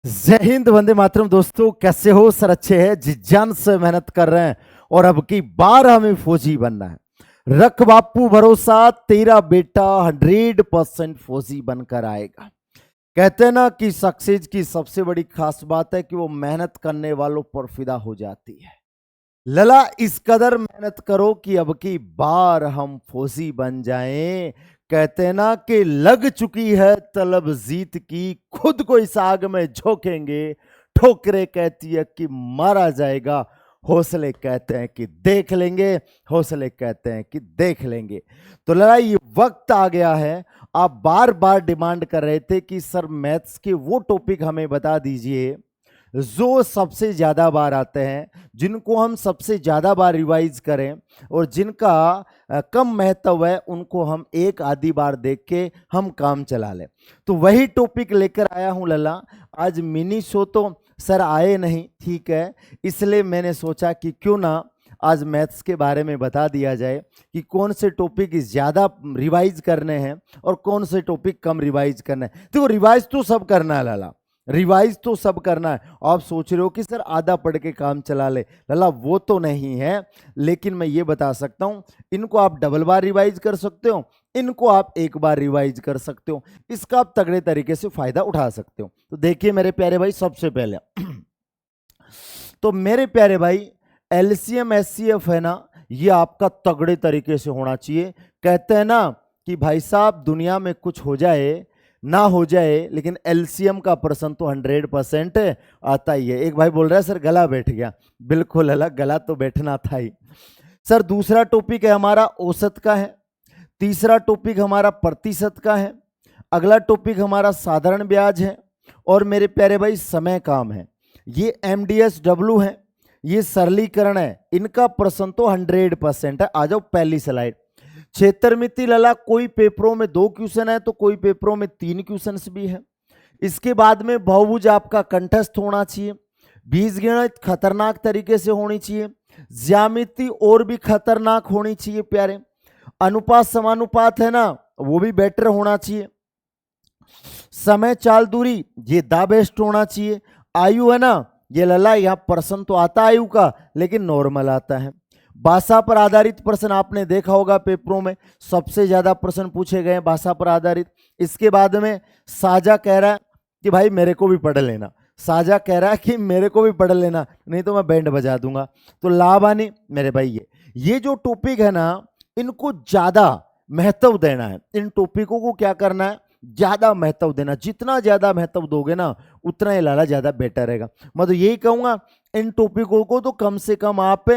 जय हिंद, वंदे मातरम। दोस्तों कैसे हो सर? अच्छे हैं, जी जान से मेहनत कर रहे हैं और अब की बार हमें फौजी बनना है। रख बापू भरोसा, तेरा बेटा 100% फौजी बनकर आएगा। कहते हैं ना कि सक्सेस की सबसे बड़ी खास बात है कि वो मेहनत करने वालों पर फिदा हो जाती है। लला इस कदर मेहनत करो कि अब की बार हम फौजी बन जाएं। कहते हैं ना कि लग चुकी है तलब जीत की, खुद को इस आग में झोंकेंगे। ठोकरे कहती है कि मारा जाएगा, हौसले कहते हैं कि देख लेंगे। हौसले कहते हैं कि देख लेंगे। तो लला ये वक्त आ गया है। आप बार बार डिमांड कर रहे थे कि सर मैथ्स के वो टॉपिक हमें बता दीजिए जो सबसे ज्यादा बार आते हैं, जिनको हम सबसे ज्यादा बार रिवाइज करें और जिनका कम महत्व है, उनको हम एक आधी बार देख के हम काम चला लें। तो वही टॉपिक लेकर आया हूं लला। आज मिनी शो तो सर आए नहीं, ठीक है, इसलिए मैंने सोचा कि क्यों ना आज मैथ्स के बारे में बता दिया जाए कि कौन से टॉपिक ज़्यादा रिवाइज करने हैं और कौन से टॉपिक कम रिवाइज करना है। देखो रिवाइज तो सब करना है लाला, रिवाइज तो सब करना है। आप सोच रहे हो कि सर आधा पढ़ के काम चला ले, लाला वो तो नहीं है। लेकिन मैं ये बता सकता हूं, इनको आप डबल बार रिवाइज कर सकते हो, इनको आप एक बार रिवाइज कर सकते हो। इसका आप तगड़े तरीके से फायदा उठा सकते हो। तो देखिए मेरे प्यारे भाई, सबसे पहले तो मेरे प्यारे भाई एलसीएम एचसीएफ है ना, ये आपका तगड़े तरीके से होना चाहिए। कहते हैं ना कि भाई साहब दुनिया में कुछ हो जाए ना हो जाए, लेकिन एलसीएम का प्रश्न तो 100% आता ही है। एक भाई बोल रहा है सर गला बैठ गया, बिल्कुल अलग, गला तो बैठना था ही। सर दूसरा टॉपिक है हमारा औसत का है, तीसरा टॉपिक हमारा प्रतिशत का है, अगला टॉपिक हमारा साधारण ब्याज है, और मेरे प्यारे भाई समय काम है। ये एमडीएसडब्ल्यू है, ये सरलीकरण है। इनका प्रश्न तो 100% है। आ जाओ पहली स्लाइड। क्षेत्रमिति लला, कोई पेपरों में 2 क्वेश्चन है तो कोई पेपरों में 3 क्वेश्चन भी है। इसके बाद में बहुभुज आपका कंठस्थ होना चाहिए। बीजगणित खतरनाक तरीके से होनी चाहिए। ज्यामिति और भी खतरनाक होनी चाहिए प्यारे। अनुपात समानुपात है ना, वो भी बेटर होना चाहिए। समय चाल दूरी, ये द बेस्ट होना चाहिए। आयु है ना, ये लला यहाँ प्रश्न तो आता आयु का, लेकिन नॉर्मल आता है। भाषा पर आधारित प्रश्न आपने देखा होगा पेपरों में सबसे ज्यादा प्रश्न पूछे गए भाषा पर आधारित। इसके बाद में साझा कह रहा है कि भाई मेरे को भी पढ़ लेना, साझा कह रहा है कि मेरे को भी पढ़ लेना, नहीं तो मैं बैंड बजा दूंगा। तो लाभ आनी मेरे भाई, ये जो टॉपिक है ना, इनको ज्यादा महत्व देना है। इन टॉपिकों को क्या करना है, ज्यादा महत्व देना। जितना ज्यादा महत्व दोगे ना, उतना ही लाला ज्यादा बेटर रहेगा। मैं तो यही कहूंगा, इन टॉपिकों को तो कम से कम आप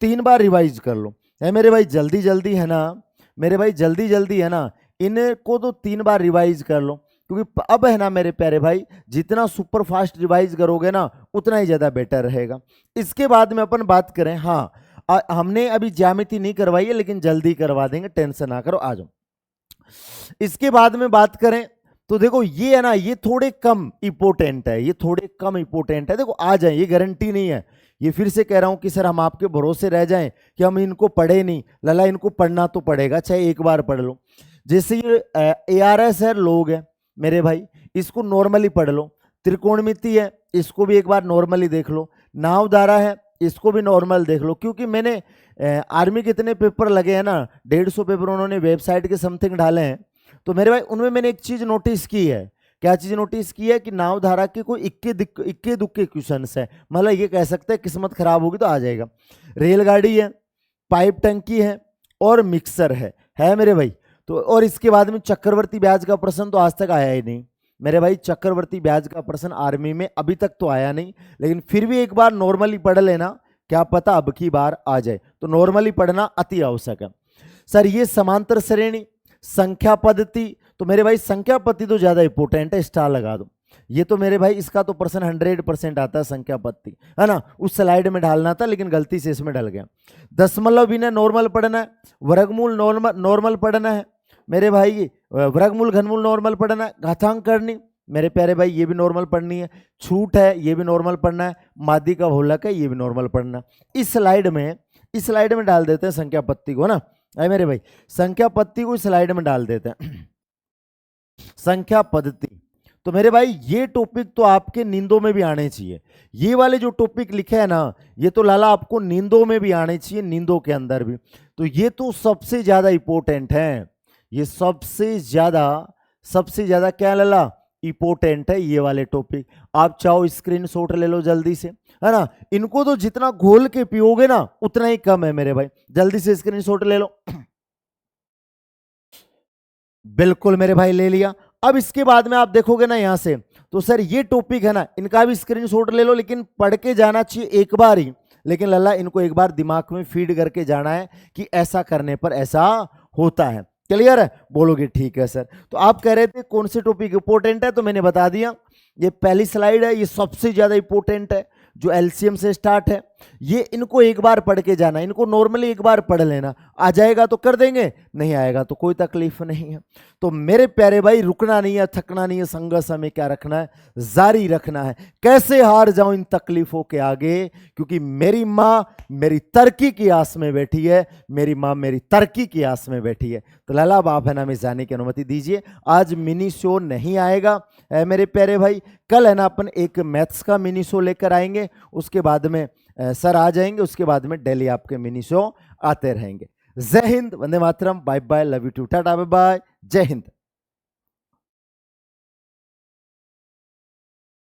3 बार रिवाइज कर लो। है मेरे भाई, जल्दी जल्दी है ना, मेरे भाई जल्दी जल्दी है ना, इनको तो 3 बार रिवाइज कर लो। क्योंकि अब है ना मेरे प्यारे भाई, जितना सुपर फास्ट रिवाइज करोगे ना, उतना ही ज्यादा बेटर रहेगा। इसके बाद में अपन बात करें, हाँ हमने अभी ज्यामिति नहीं करवाई है, लेकिन जल्दी करवा देंगे, टेंशन ना करो, आ जाओ। इसके बाद में बात करें तो देखो ये है ना, ये थोड़े कम इंपोर्टेंट है, ये थोड़े कम इंपोर्टेंट है। देखो आ जाए, ये गारंटी नहीं है। ये फिर से कह रहा हूं कि सर हम आपके भरोसे रह जाएं कि हम इनको पढ़े नहीं, लला इनको पढ़ना तो पड़ेगा, चाहे एक बार पढ़ लो। जैसे ये ARS है, लोग है मेरे भाई, इसको नॉर्मली पढ़ लो। त्रिकोणमिति है, इसको भी एक बार नॉर्मली देख लो। नाव धारा है, इसको भी नॉर्मल देख लो। क्योंकि मैंने आर्मी के इतने पेपर लगे हैं ना, 150 पेपर उन्होंने वेबसाइट के समथिंग डाले हैं, तो मेरे भाई उनमें मैंने एक चीज नोटिस की है। क्या चीज नोटिस की है कि नाव धारा के कोई इक्के दुक्के क्वेश्चन है, मतलब ये कह सकते हैं किस्मत खराब होगी तो आ जाएगा। रेलगाड़ी है, पाइप टंकी है और मिक्सर है मेरे भाई। तो और इसके बाद में चक्रवर्ती ब्याज का प्रश्न तो आज तक आया ही नहीं मेरे भाई। चक्रवर्ती ब्याज का प्रश्न आर्मी में अभी तक तो आया नहीं, लेकिन फिर भी एक बार नॉर्मली पढ़ लेना, क्या पता अब की बार आ जाए। तो नॉर्मली पढ़ना अति आवश्यक है। सर ये समांतर श्रेणी, संख्या पद्धति, तो मेरे भाई संख्या पद्धति तो ज्यादा इंपोर्टेंट है, स्टार लगा दो। ये तो मेरे भाई इसका तो प्रश्न 100% आता है, संख्या पद्धति है ना। उस स्लाइड में डालना था, लेकिन गलती से इसमें डल गया। दशमलव विनय नॉर्मल पढ़ना है, वर्गमूल नॉर्मल पढ़ना है मेरे भाई, वर्गमूल घनमूल नॉर्मल पढ़ना है, घातांक करनी मेरे प्यारे भाई ये भी नॉर्मल पढ़नी है, छूट है ये भी नॉर्मल पढ़ना है, मादी का भोलक है ये भी नॉर्मल पढ़ना है। इस स्लाइड में डाल देते हैं संख्या पद्धति को ना, है मेरे भाई, संख्या पद्धति को स्लाइड में डाल देते हैं। संख्या पद्धति तो मेरे भाई ये टॉपिक तो आपके नींदों में भी आने चाहिए। ये वाले जो टॉपिक लिखे हैं ना, ये तो लाला आपको नींदों में भी आने चाहिए, नींदों के अंदर भी। तो ये तो सबसे ज्यादा इंपॉर्टेंट है, ये सबसे ज्यादा क्या लाला इंपॉर्टेंट है ये वाले टॉपिक। आप चाहो स्क्रीनशॉट ले लो जल्दी से, है ना। इनको तो जितना घोल के पियोगे ना उतना ही कम है मेरे भाई, जल्दी से स्क्रीनशॉट ले लो। बिल्कुल मेरे भाई ले लिया। अब इसके बाद में आप देखोगे ना यहां से, तो सर ये टॉपिक है ना, इनका भी स्क्रीनशॉट ले लो, लेकिन पढ़ के जाना चाहिए एक बार ही, लेकिन लल्ला इनको एक बार दिमाग में फीड करके जाना है कि ऐसा करने पर ऐसा होता है। क्लियर है? बोलोगे ठीक है सर। तो आप कह रहे थे कौन से टॉपिक इंपोर्टेंट है, तो मैंने बता दिया। ये पहली स्लाइड है, ये सबसे ज्यादा इंपोर्टेंट है, जो एलसीएम से स्टार्ट है। ये इनको एक बार पढ़ के जाना, इनको नॉर्मली एक बार पढ़ लेना, आ जाएगा तो कर देंगे, नहीं आएगा तो कोई तकलीफ नहीं है। तो मेरे प्यारे भाई रुकना नहीं है, थकना नहीं है, संघर्ष हमें क्या रखना है, जारी रखना है। कैसे हार जाऊं इन तकलीफों के आगे, क्योंकि मेरी माँ मेरी तरक्की की आस में बैठी है, मेरी माँ मेरी तरक्की की आस में बैठी है। तो लाला आप है ना हमें जाने की अनुमति दीजिए। आज मिनी शो नहीं आएगा मेरे प्यारे भाई, कल है ना अपन एक मैथ्स का मिनी शो लेकर आएंगे, उसके बाद में सर आ जाएंगे, उसके बाद में डेली आपके मिनी शो आते रहेंगे। जय हिंद, वंदे मातरम, bye bye, love you too, tata bye bye, जय हिंद।